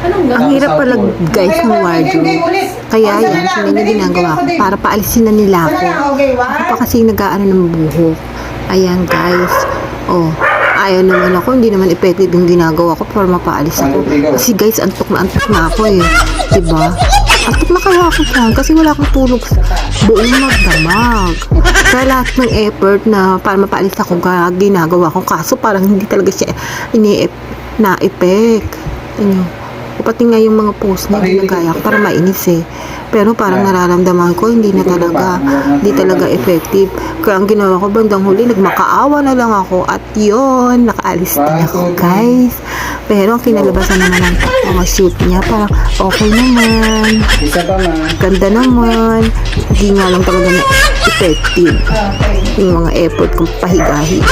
Ang hirap pala guys ng wardrobe. Kaya yan, yun yung ginagawa ko para paalisin na nila ako. Ako pa kasi nag-aano ng buhok. Ayan guys. Oh, ayaw naman ako. Hindi naman effective yung ginagawa ko para mapaalis ako. Kasi guys, antok na ako eh. Diba? Antok na kaya ako dyan kasi wala akong tulog buong magdamag. Kaya lahat ng effort na para mapaalis ako ginagawa ko. Kaso parang hindi talaga siya na-effect. Ano? Pati nga yung mga post na ginagaya ko para mainis eh. Pero parang nararamdaman ko hindi talaga effective. Kaya ang ginawa ko bandang huli, nagmakaawa na lang ako at yon, nakaalis din ako guys. Pero ang kinalabasan naman ng mga shoot niya, parang okay naman. Ganda naman. Hindi nga lang talaga na effective yung mga effort kong pahiga-higa.